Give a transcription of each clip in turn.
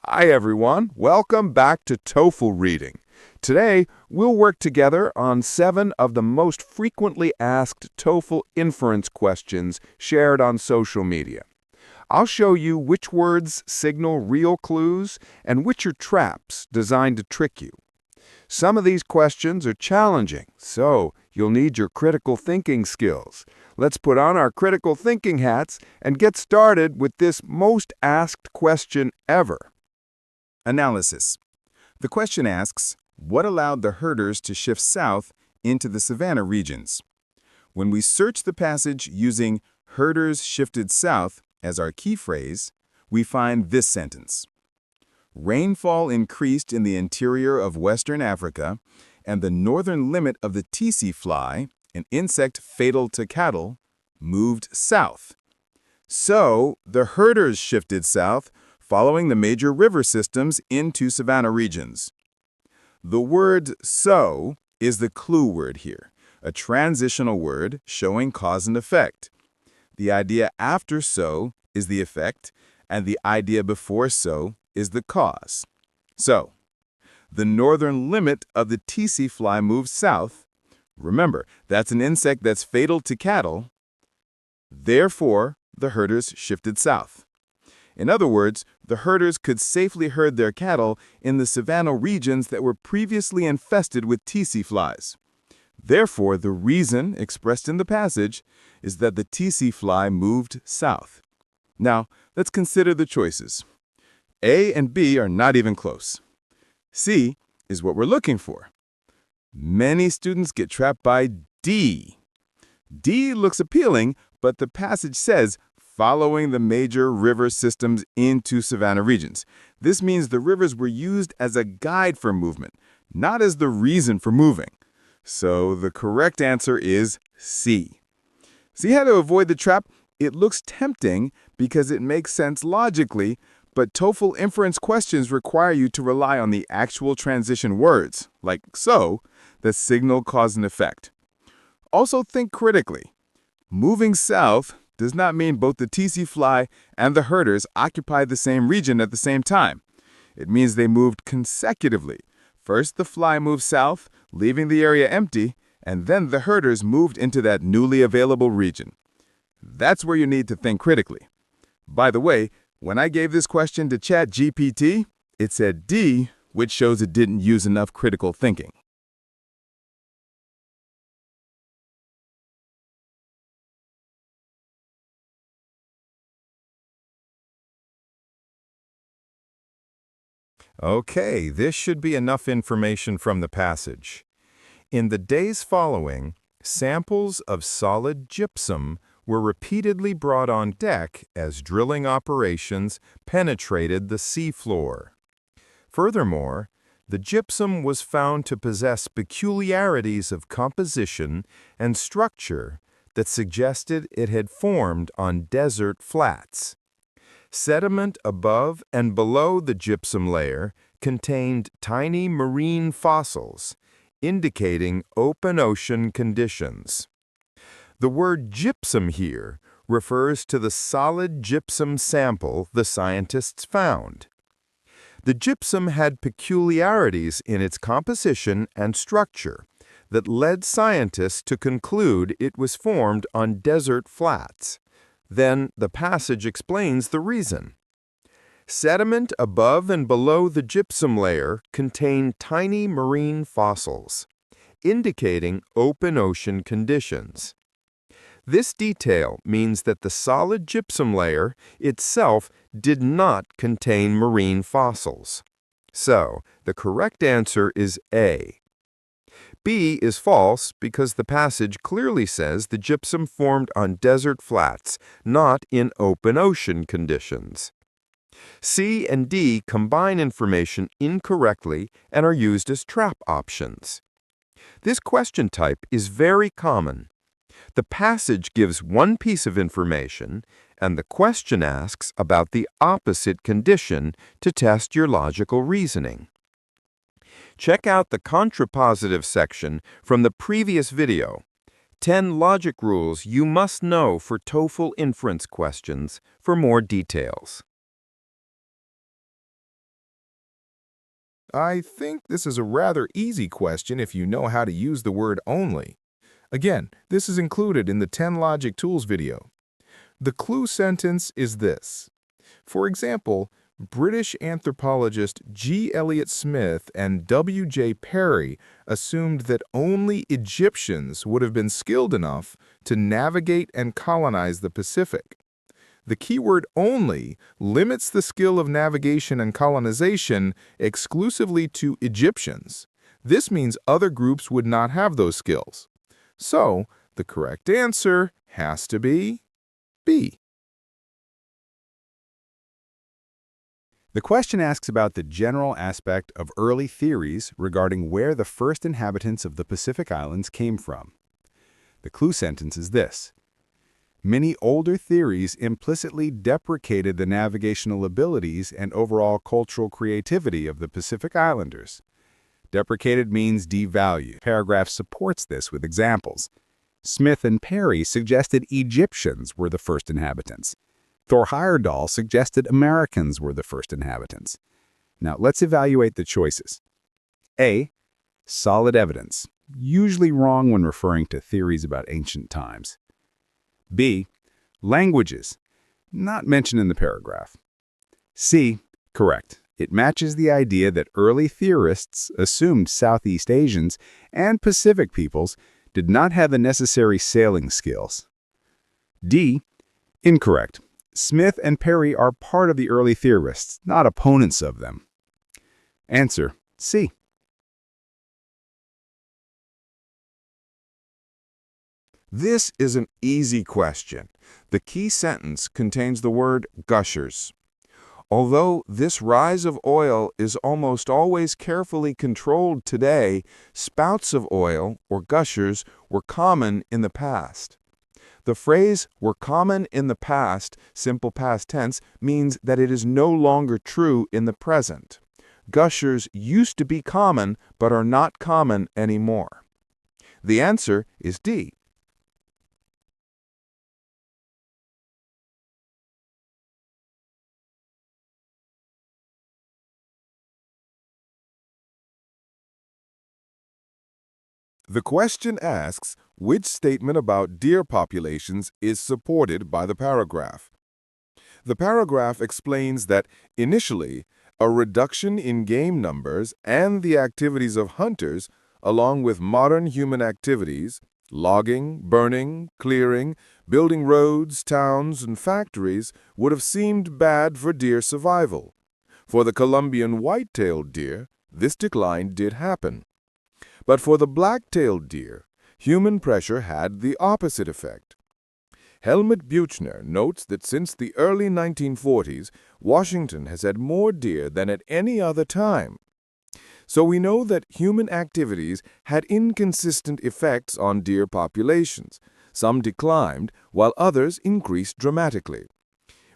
Hi everyone, welcome back to TOEFL Reading. Today, we'll work together on 7 of the most frequently asked TOEFL inference questions shared on social media. I'll show you which words signal real clues and which are traps designed to trick you. Some of these questions are challenging, so you'll need your critical thinking skills. Let's put on our critical thinking hats and get started with this most asked question ever. Analysis. The question asks, what allowed the herders to shift south into the savanna regions? When we search the passage using herders shifted south as our key phrase, we find this sentence. Rainfall increased in the interior of Western Africa, and the northern limit of the tsetse fly, an insect fatal to cattle, moved south. So, the herders shifted south, following the major river systems into savanna regions. The word so is the clue word here, a transitional word showing cause and effect. The idea after so is the effect, and the idea before so is the cause. So, the northern limit of the tsetse fly moved south. Remember, that's an insect that's fatal to cattle. Therefore, the herders shifted south. In other words, the herders could safely herd their cattle in the savanna regions that were previously infested with tsetse flies. Therefore, the reason expressed in the passage is that the tsetse fly moved south. Now, let's consider the choices. A and B are not even close. C is what we're looking for. Many students get trapped by D. D looks appealing, but the passage says, following the major river systems into savanna regions. This means the rivers were used as a guide for movement, not as the reason for moving. So the correct answer is C. See how to avoid the trap? It looks tempting because it makes sense logically, but TOEFL inference questions require you to rely on the actual transition words, like so, that signal cause and effect. Also think critically. Moving south does not mean both the tsetse fly and the herders occupied the same region at the same time. It means they moved consecutively. First, the fly moved south, leaving the area empty, and then the herders moved into that newly available region. That's where you need to think critically. By the way, when I gave this question to ChatGPT, it said D, which shows it didn't use enough critical thinking. Okay, this should be enough information from the passage. In the days following, samples of solid gypsum were repeatedly brought on deck as drilling operations penetrated the seafloor. Furthermore, the gypsum was found to possess peculiarities of composition and structure that suggested it had formed on desert flats. Sediment above and below the gypsum layer contained tiny marine fossils, indicating open ocean conditions. The word gypsum here refers to the solid gypsum sample the scientists found. The gypsum had peculiarities in its composition and structure that led scientists to conclude it was formed on desert flats. Then the passage explains the reason. Sediment above and below the gypsum layer contained tiny marine fossils, indicating open ocean conditions. This detail means that the solid gypsum layer itself did not contain marine fossils. So, the correct answer is A. B is false because the passage clearly says the gypsum formed on desert flats, not in open ocean conditions. C and D combine information incorrectly and are used as trap options. This question type is very common. The passage gives one piece of information, and the question asks about the opposite condition to test your logical reasoning. Check out the contrapositive section from the previous video. 10 logic rules you must know for TOEFL inference questions for more details. I think this is a rather easy question if you know how to use the word only. Again, this is included in the 10 Logic Tools video. The clue sentence is this. For example, British anthropologist G. Elliot Smith and W. J. Perry assumed that only Egyptians would have been skilled enough to navigate and colonize the Pacific. The keyword only limits the skill of navigation and colonization exclusively to Egyptians. This means other groups would not have those skills. So, the correct answer has to be B. The question asks about the general aspect of early theories regarding where the first inhabitants of the Pacific Islands came from. The clue sentence is this. Many older theories implicitly deprecated the navigational abilities and overall cultural creativity of the Pacific Islanders. Deprecated means devalued. Paragraph supports this with examples. Smith and Perry suggested Egyptians were the first inhabitants. Thor Heyerdahl suggested Americans were the first inhabitants. Now, let's evaluate the choices. A. Solid evidence, usually wrong when referring to theories about ancient times. B. Languages, not mentioned in the paragraph. C. Correct. It matches the idea that early theorists assumed Southeast Asians and Pacific peoples did not have the necessary sailing skills. D. Incorrect. Smith and Perry are part of the early theorists, not opponents of them. Answer C. This is an easy question. The key sentence contains the word gushers. Although this rise of oil is almost always carefully controlled today, spouts of oil, or gushers, were common in the past. The phrase "were common in the past," simple past tense, means that it is no longer true in the present. Gushers used to be common, but are not common anymore. The answer is D. The question asks which statement about deer populations is supported by the paragraph. The paragraph explains that, initially, a reduction in game numbers and the activities of hunters, along with modern human activities, logging, burning, clearing, building roads, towns, and factories, would have seemed bad for deer survival. For the Columbian white-tailed deer, this decline did happen. But for the black-tailed deer, human pressure had the opposite effect. Helmut Buchner notes that since the early 1940s, Washington has had more deer than at any other time. So we know that human activities had inconsistent effects on deer populations. Some declined, while others increased dramatically.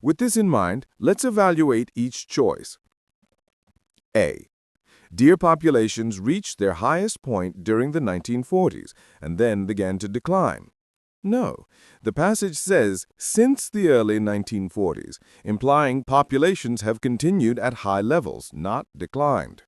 With this in mind, let's evaluate each choice. A. Deer populations reached their highest point during the 1940s and then began to decline. No, the passage says since the early 1940s, implying populations have continued at high levels, not declined.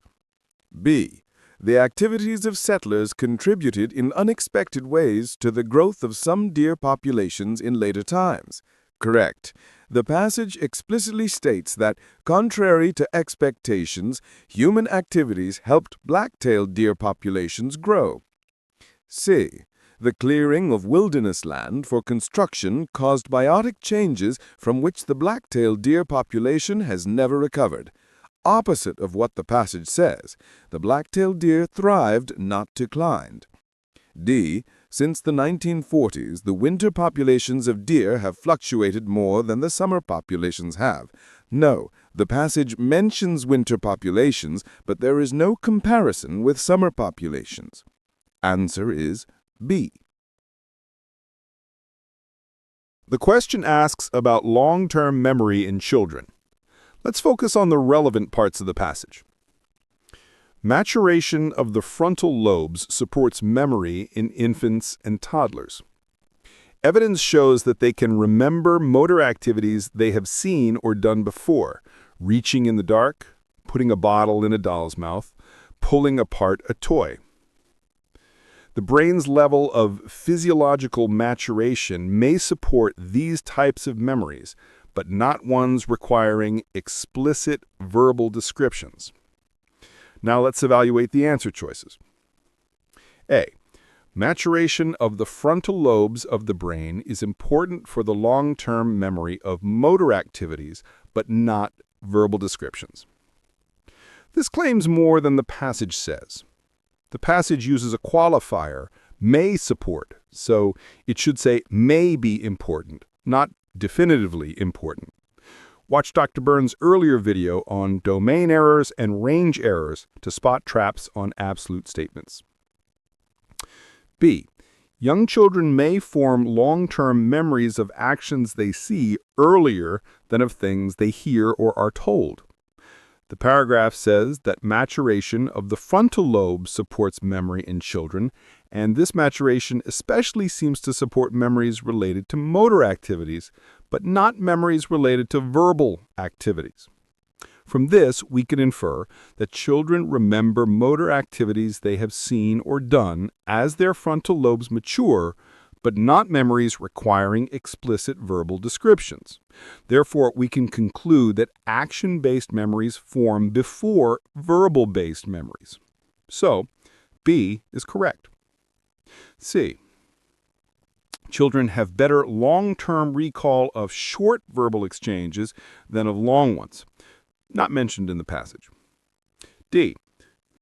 B. The activities of settlers contributed in unexpected ways to the growth of some deer populations in later times. Correct. The passage explicitly states that, contrary to expectations, human activities helped black-tailed deer populations grow. C. The clearing of wilderness land for construction caused biotic changes from which the black-tailed deer population has never recovered. Opposite of what the passage says, the black-tailed deer thrived, not declined. D. Since the 1940s, the winter populations of deer have fluctuated more than the summer populations have. No, the passage mentions winter populations, but there is no comparison with summer populations. Answer is B. The question asks about long-term memory in children. Let's focus on the relevant parts of the passage. Maturation of the frontal lobes supports memory in infants and toddlers. Evidence shows that they can remember motor activities they have seen or done before, reaching in the dark, putting a bottle in a doll's mouth, pulling apart a toy. The brain's level of physiological maturation may support these types of memories, but not ones requiring explicit verbal descriptions. Now let's evaluate the answer choices. A. Maturation of the frontal lobes of the brain is important for the long-term memory of motor activities, but not verbal descriptions. This claims more than the passage says. The passage uses a qualifier, may support, so it should say may be important, not definitively important. Watch Dr. Burns' earlier video on domain errors and range errors to spot traps on absolute statements. B. Young children may form long-term memories of actions they see earlier than of things they hear or are told. The paragraph says that maturation of the frontal lobe supports memory in children, and this maturation especially seems to support memories related to motor activities, but not memories related to verbal activities. From this, we can infer that children remember motor activities they have seen or done as their frontal lobes mature, but not memories requiring explicit verbal descriptions. Therefore, we can conclude that action-based memories form before verbal-based memories. So, B is correct. C. Children have better long-term recall of short verbal exchanges than of long ones, not mentioned in the passage. D.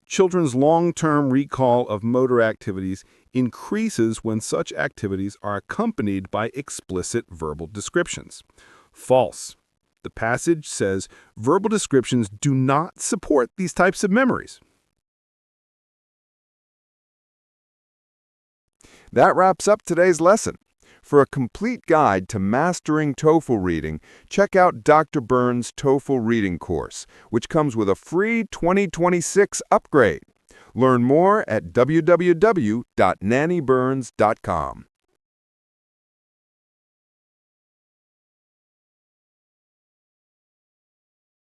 Children's long-term recall of motor activities increases when such activities are accompanied by explicit verbal descriptions. False. The passage says verbal descriptions do not support these types of memories. That wraps up today's lesson. For a complete guide to mastering TOEFL reading, check out Dr. Burns' TOEFL Reading course, which comes with a free 2026 upgrade. Learn more at www.nannyburns.com.